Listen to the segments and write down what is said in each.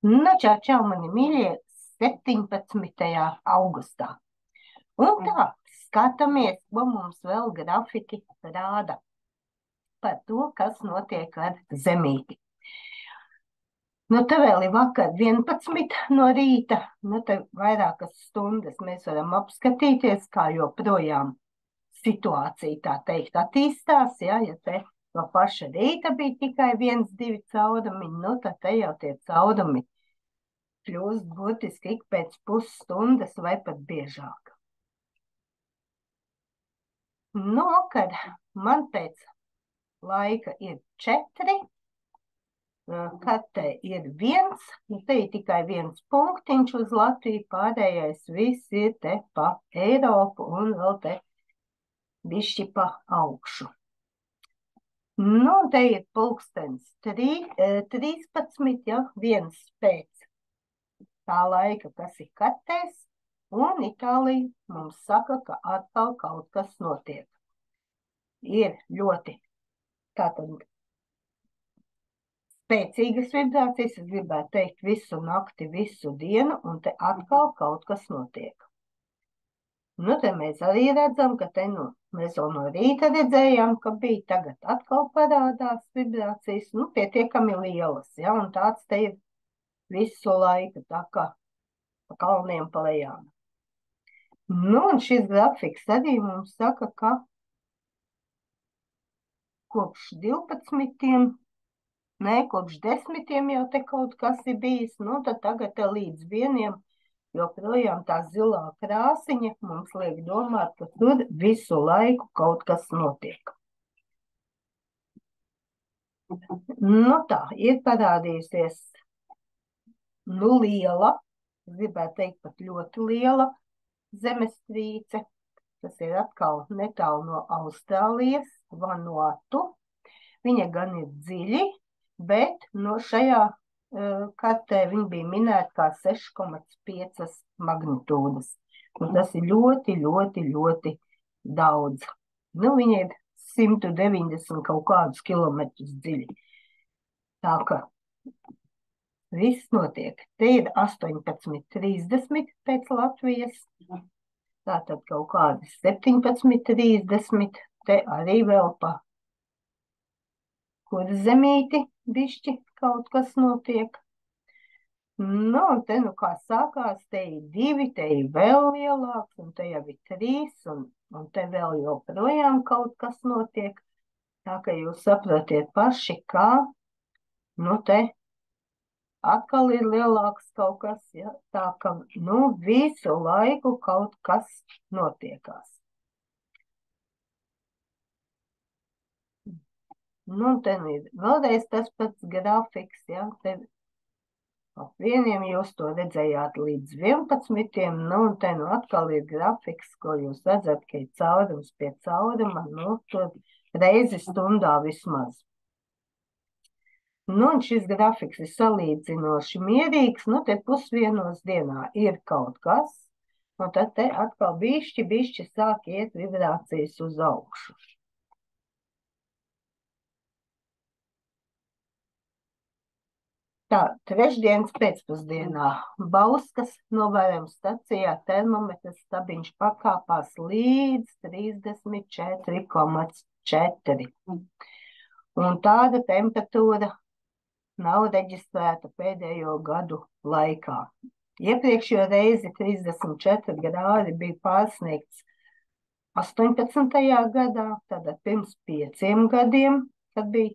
Nu, čau, mani mīļie, 17. augustā. Un tā, skatāmies, ko mums vēl grafiki rāda par to, kas notiek ar Zemīti. Nu, te vēl ir vakar 11 no rīta, nu, te vairākas stundas mēs varam apskatīties, kā joprojām situācija, tā teikt, attīstās, ja te no paša rīta bija tikai 1-2 caurumi, nu, tad te jau tie caurumi kļūst būtiski ik pēc pusstundas vai pat biežāk. Nu, kad man pēc laika ir 4, kad te ir 1, nu te ir tikai 1 punktiņš uz Latviju, pārējais viss ir te pa Eiropu un vēl te bišķi pa augšu. Nu, te ir pulkstens 13, ja, 1 pēc tā laika, kas ir kartēs, un Itālija mums saka, ka atkal kaut kas notiek. Ir ļoti tātad spēcīgas vibrācijas, es gribētu teikt visu nakti, visu dienu, un te atkal kaut kas notiek. Nu, te mēs arī redzam, ka te, nu, mēs jau no rīta redzējām, ka bija tagad atkal parādās vibrācijas, nu, pietiekami lielas, ja, un tāds te ir visu laiku, tā kā pa kalniem pa lejām. Nu, un šis grafiks arī mums saka, ka kopš 12, kopš 10 jau te kaut kas ir bijis, nu, tad tagad līdz 1 joprojām tā zilā krāsiņa mums liek domāt, ka tur visu laiku kaut kas notiek. Nu tā, ir parādījusies, nu, liela, gribētu teikt pat ļoti liela zemestrīce. Tas ir atkal netālu no Austrālijas, Vanuatu. Viņa gan ir dziļi, bet no šajā kartē viņa bija minēta kā 6,5 magnitūdas. Un tas ir ļoti, ļoti, ļoti daudz. Nu, viņa ir 190 kaut kādus kilometrus dziļi. Tā ka viss notiek. Te ir 18:30 pēc Latvijas. Tātad kaut kādi 17:30, te arī vēl pa kur zemīti bišķi kaut kas notiek. Nu, un te, nu, kā sākās, te ir 2, te ir vēl lielāks, un te jau ir 3, un te vēl joprojām kaut kas notiek. Tā ka jūs saprotiet paši, kā, nu, te atkal ir lielāks kaut kas, ja, tā ka, nu, visu laiku kaut kas notiekās. Nu, te ir vēlreiz tas pats grafiks, ja, te ap 1 jūs to redzējāt līdz 11, nu, un te, nu, atkal ir grafiks, ko jūs redzat, ka ir caurums pie cauruma, nu, tur reizi stundā vismaz. Nu, un šis grafiks ir salīdzinoši mierīgs, nu, te 1:30 dienā ir kaut kas, un tad te atkal bišķi sāk iet vibrācijas uz augšu. Tā, trešdienas pēcpusdienā Bauskas novērojuma stacijā termometrs stabiņš pakāpās līdz 34,4. Un tāda temperatūra nav reģistrēta pēdējo gadu laikā. Iepriekšējo reizi 34 grādi bija pārsniegts 18. gadā, tātad pirms 5 gadiem, kad bija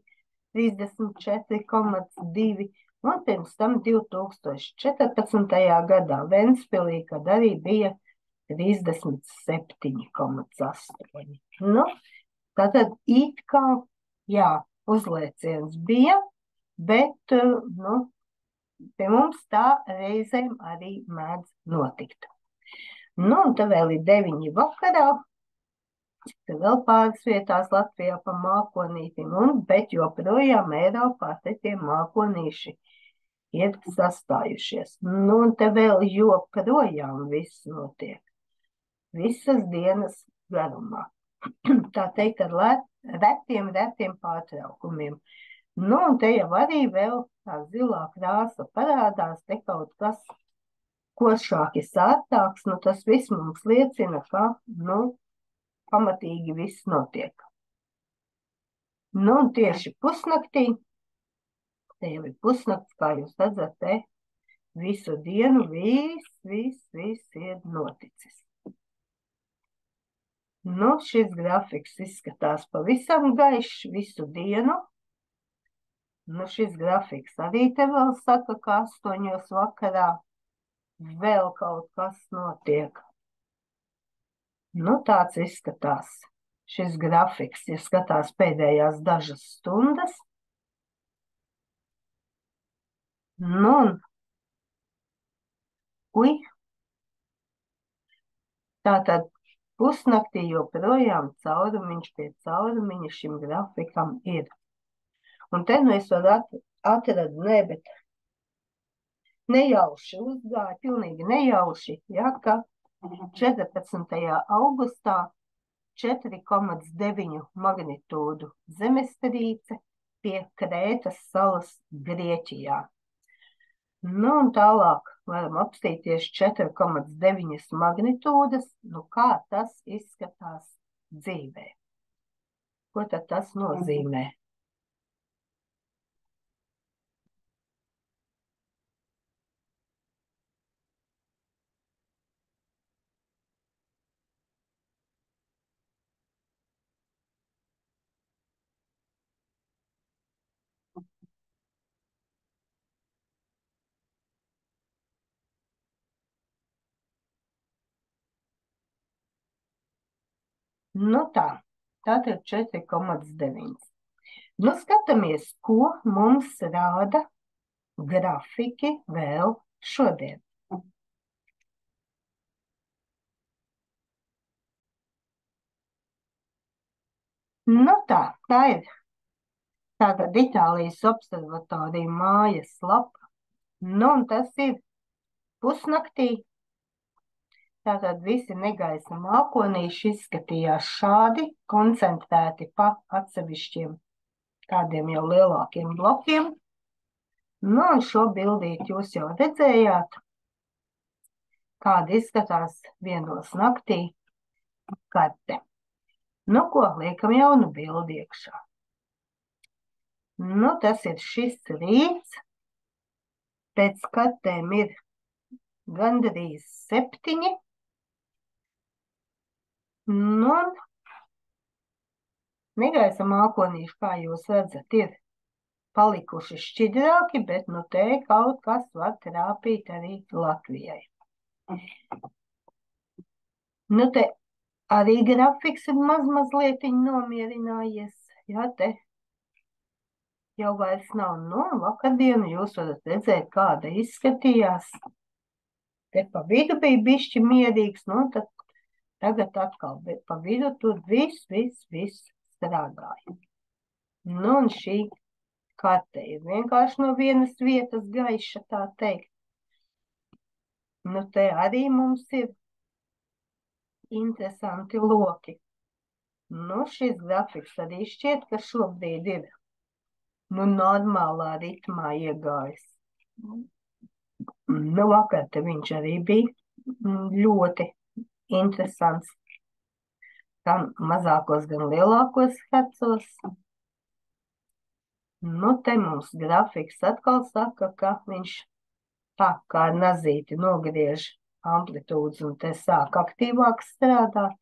34,2, un pirms tam 2014. gadā Ventspilī, kad arī bija 37,8. Nu, tātad it kā, jā, uzlēciens bija, bet, nu, pie mums tā reizēm arī mēdz notikt. Nu, un te vēl ir 9 vakarā, te vēl pāris vietās Latvijā pa mākonītim, bet joprojām Eiropā te tie mākonīši ir sastājušies. Nu, un te vēl joprojām viss notiek. Visas dienas garumā. Tā teikt, ar retiem pārtraukumiem. Nu, un te jau arī vēl tā zilā krāsa parādās, te kaut kas košāk ir sārtāks, nu tas viss mums liecina, ka, nu, pamatīgi viss notiek. Nu, un tieši pusnaktī, te jau ir pusnakts, kā jūs redzat, te visu dienu viss ir noticis. Nu, šis grafiks izskatās pavisam gaišs visu dienu. Nu, šis grafiks arī te vēl saka, ka 8 vakarā vēl kaut kas notiek. Nu, tāds izskatās šis grafiks, ja skatās pēdējās dažas stundas. Nu, un, tātad pusnaktī joprojām caurumiņš pie caurumiņa šim grafikam ir. Un te nu es varu atrast, bet nejauši uzgāja, pilnīgi nejauši, ja, ka 14. augustā 4,9 magnitūdu zemestrīce pie Krētas salas Grieķijā. Nu, un tālāk varam apstīties 4,9 magnitūdas, nu kā tas izskatās dzīvē. Ko tad tas nozīmē? Nu tā, tātad 4,9. Nu skatāmies, ko mums rāda grafiki vēl šodien. Nu tā ir tātad Itālijas observatorija mājas lapa. Nu un tas ir pusnaktī. Tātad visi negaisa mākonīši izskatījās šādi, koncentrēti pa atsevišķiem kādiem jau lielākiem blokiem. Nu, un šo bildīti jūs jau redzējāt, kāda izskatās vienos naktī karte. Nu, ko liekam jaunu bildi iekšā. Nu, tas ir šis rīts. Pēc kartēm ir gandrīz 7. Nu, negaisa mākonīši, kā jūs redzat, ir palikuši šķidrāki, bet nu te kaut kas var trāpīt arī Latvijai. Nu te arī grafiks ir mazlietiņ nomierinājies, jā, te jau vairs nav. Nu, vakardienu jūs varat redzēt, kāda izskatījās. Te pa vidu bija bišķi mierīgs, nu tad tagad atkal, bet pa vidu tur viss strādāja. Nu, un šī karte ir vienkārši no vienas vietas gaiša, tā teikt. Nu, te arī mums ir interesanti loki. Nu, šis grafiks arī šķiet, ka šobrīd ir, nu, normālā ritmā iegājis. Nu, vakar te viņš arī bija ļoti interesants. Gan mazākos, gan lielākos hercos. Nu, te mums grafiks atkal saka, ka viņš tā kā ar nazīti nogriež amplitūdas un te sāk aktīvāk strādāt.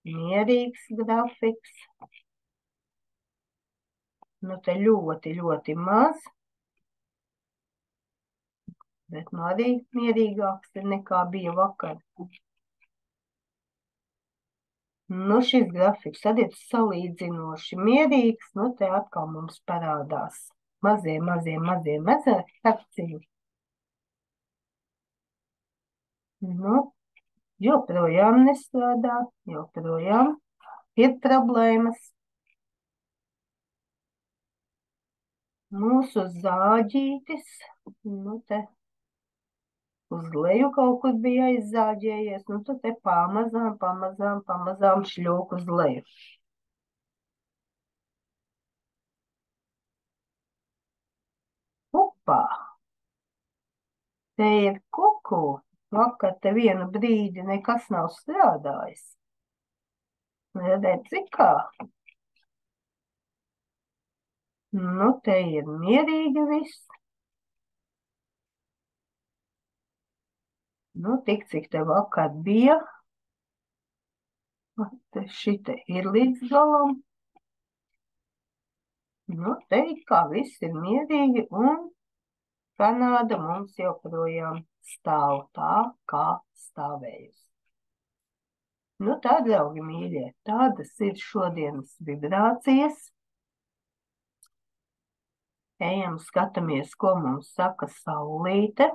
Mierīgs grafiks. Nu, te ļoti maz. Bet nu arī mierīgāks ir nekā bija vakar. Nu, šis grafiks arī ir salīdzinoši mierīgs. Nu, te atkal mums parādās mazie herciņi. Nu, joprojām nestrādā, joprojām ir problēmas. Mūsu zāģītis, nu, te uz leju kaut kur bija aizzāģējies, nu, tad te pamazām šļūk uz leju. Opā. Te ir kuku. Vakar te vienu brīdi nekas nav strādājis. Redēt, cik kā? Nu, te ir mierīgi viss. Nu, tik cik te vakar bija. Te šite ir līdz galam. Nu, te kā viss ir mierīgi un Kanāda mums joprojām stāv tā, kā stāvējusi. Nu, tā, draugi mīļie, tādas ir šodienas vibrācijas. Ejam, skatāmies, ko mums saka saulīte.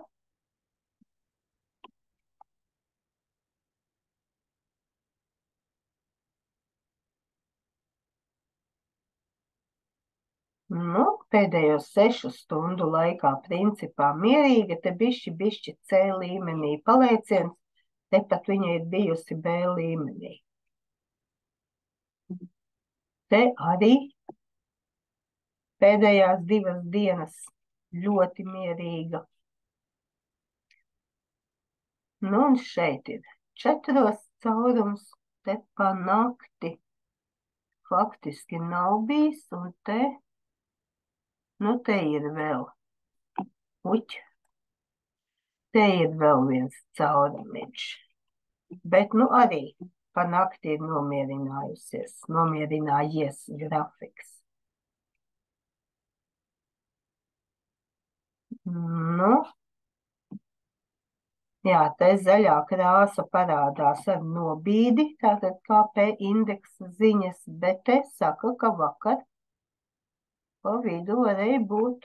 Nu, pēdējo 6 stundu laikā principā mierīga, te bišķi C līmenī palieciens, tepat viņa ir bijusi B līmenī. Te arī pēdējās 2 dienas ļoti mierīga. Nu, un šeit ir 4 caurums, te pa nakti faktiski nav bijis, un te, nu, te ir vēl, te ir vēl viens caurumiņš, bet, nu, arī pa nakti ir nomierinājies grafiks. Nu, jā, te zaļā krāsa parādās ar nobīdi, tātad KP indeksa ziņas, bet te saka, ka vakar pa vidu varēja būt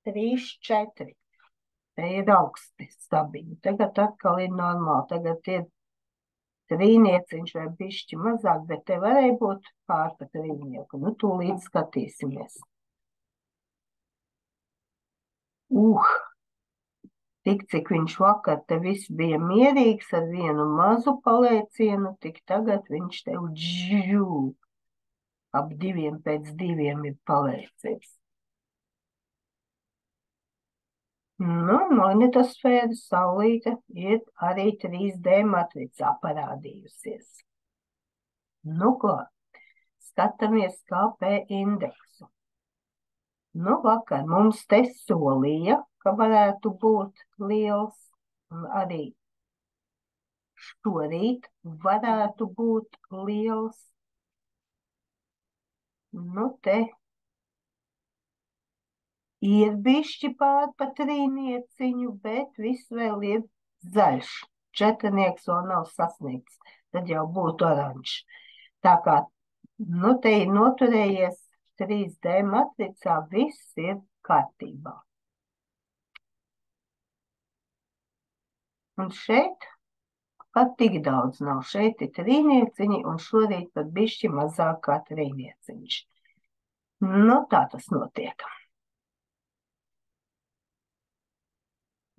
3, 4. Te ir augsti stabiņi. Tagad atkal ir normāli. Tagad ir trīnieciņš vai bišķi mazāk, bet te varēja būt pārpa trīnieku. Nu, tūlīt skatīsimies. Tik cik viņš vakar te viss bija mierīgs ar vienu mazu paliecienu, tik tagad viņš tev ap 2 pēc 2 ir paliecies. Nu, magnetosfēra saulīte ir arī 3D matricā parādījusies. Nu, ko? Skatāmies KP indeksu. Nu, vakar mums te solīja, ka varētu būt liels, un arī šorīt varētu būt liels. Nu, te ir bišķi pārpa trīnieciņu, bet viss vēl ir zaļš. 4 vēl nav sasniegts, tad jau būtu oranžs. Tā kā, nu, te ir noturējies 3D matricā, viss ir kārtībā. Un šeit pat tik daudz nav. Šeit ir trīnieciņi, un šorīt pat bišķi mazāk kā trīnieciņš. Nu, tā tas notiek.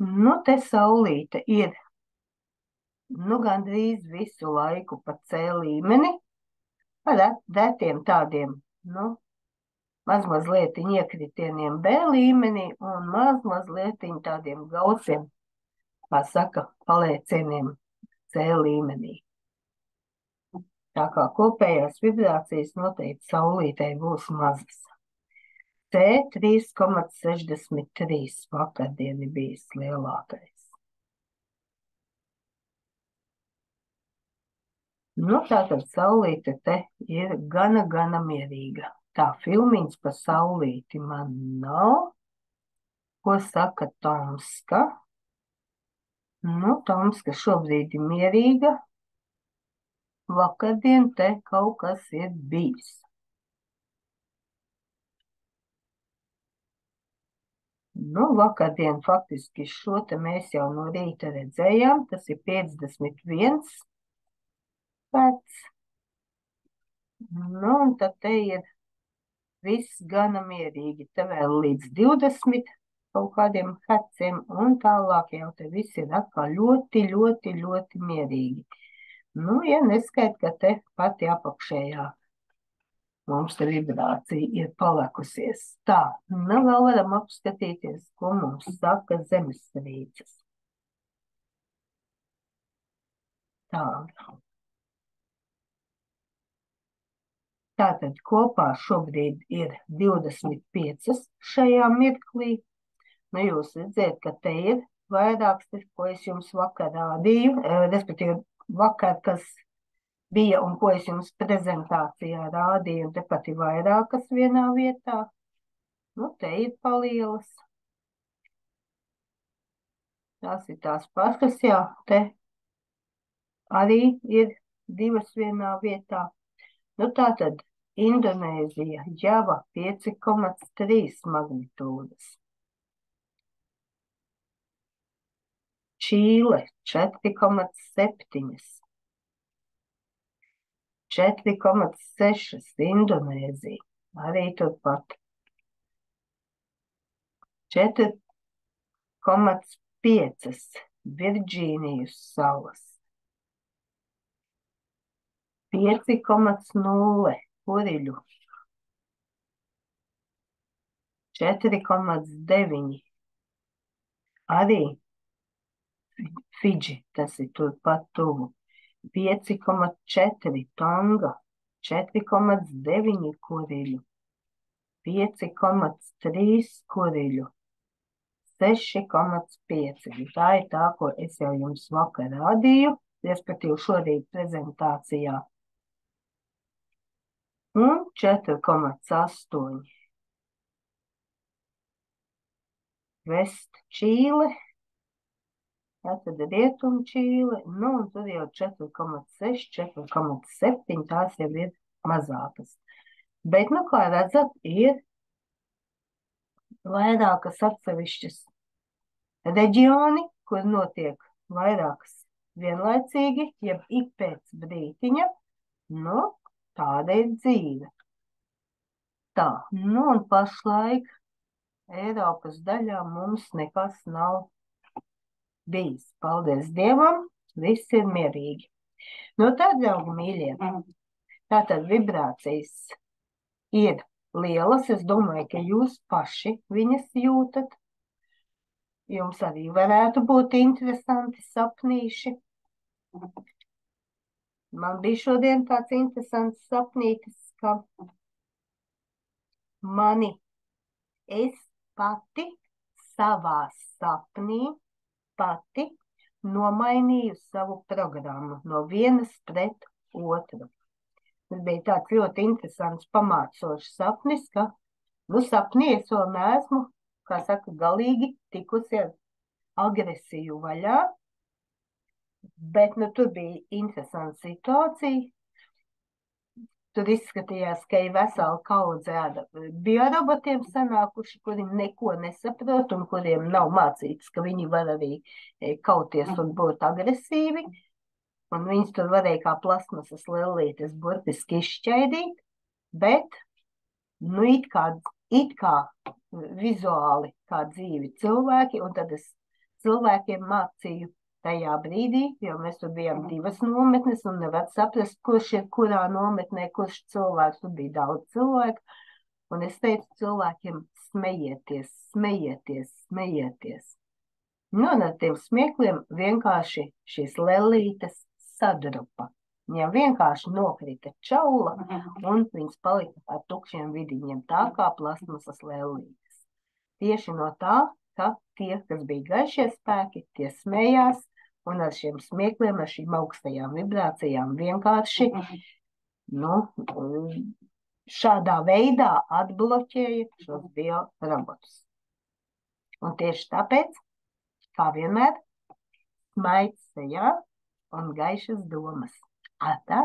Nu, te saulīte ir, nu, gandrīz visu laiku pa C līmeni, ar retiem tādiem, nu, mazlietiņ iekritieniem B līmenī un mazlietiņ tādiem gausiem, kā saka, paliecieniem C līmenī. Tā kā kopējās vibrācijas noteikti saulītei būs mazas. C 3,63 vakardien ir bijis lielākais. Nu, tātad saulīte te ir gana mierīga. Tā filmiņas pa saulīti man nav. Ko saka Tomska? Nu, Tomska šobrīd ir mierīga. Vakardien te kaut kas ir bijis. Nu, vakardien faktiski šo te mēs jau no rīta redzējām. Tas ir 51 pēc. Nu, un tad te ir viss gana mierīgi. Te vēl līdz 20 kaut kādiem herciem, un tālāk jau te viss ir atkal ļoti mierīgi. Nu, ja neskait, ka te pati apakšējā Mums te vibrācija ir palikusies. Tā, nu vēl varam apskatīties, ko mums saka zemestrīces. Tā. Tātad kopā šobrīd ir 25 šajā mirklī. Nu, jūs redzēt, ka te ir vairāks, ko es jums vakar rādīju, respektīvi vakar, kas bija un ko es jums prezentācijā rādīju, un tepat ir vairākas vienā vietā. Nu, te ir palielas. Tās ir tās pašas, jā, te arī ir divas vienā vietā. Nu, tātad Indonēzija, Java 5,3 magnitūdas. Čīle 4,7. 4,6 Indonēzija, arī turpat. 4,5 Virģīnijas salas. 5,0 Kuriļu. 4,9 arī Fidži, tas ir turpat tuvu. 5,4 Tonga. 4,9 Kuriļu. 5,3 Kuriļu. 6,5. Tā ir tā, ko es jau jums vakar rādīju, respektīvi šorīt prezentācijā. Un 4,8 Vest Čīle, tātad Rietum Čīle, nu un tur jau 4,6, 4,7, tās jau ir mazākas. Bet, nu, kā redzat, ir vairākas atsevišķas reģioni, kur notiek vairākas vienlaicīgi, jeb ik pēc brītiņa, nu, tāda ir dzīve. Tā, nu un pašlaik Eiropas daļā mums nekas nav bijis. Paldies Dievam, viss ir mierīgi. Nu tā, draugi mīļie, tātad vibrācijas ir lielas. Es domāju, ka jūs paši viņas jūtat. Jums arī varētu būt interesanti sapnīši. Man bija šodien tāds interesants sapnītis, ka es pati savā sapnī nomainīju savu programmu no vienas pret otru. Tas bija tāds ļoti interesants pamācošs sapnis, ka, nu, sapnī es vēl neesmu, kā saka, galīgi tikusi ar agresiju vaļā, bet, nu, tur bija interesanta situācija. Tur izskatījās, ka ir vesela kaudze biorobotiem sanākuši, kuri neko nesaprot un kuriem nav mācīts, ka viņi var arī kauties un būt agresīvi. Un viņas tur varēja kā plasmasas lellītes burtiski izšķaidīt, bet, nu, it kā vizuāli kā dzīvi cilvēki, un tad es cilvēkiem mācīju tajā brīdī, jo mēs tur bijām divas nometnes un nevar saprast, kurš ir kurā nometnē, kurš cilvēks, tur bija daudz cilvēku, un es teicu cilvēkiem, smejieties, smejieties, smejieties. Nu, un ar tiem smiekliem vienkārši šīs lellītes sadrupa. Viņam vienkārši nokrita čaula, un viņas palika ar tukšiem vidiņiem, tā kā plasmasas lellītes. Tieši no tā, ka tie, kas bija gaišie spēki, tie smējās, un ar šiem smiekliem, ar šīm augstajām vibrācijām vienkārši, nu, šādā veidā atbloķēja šos biorobotus. Un tieši tāpēc, kā vienmēr, smaids sejā un gaišas domas. Atā!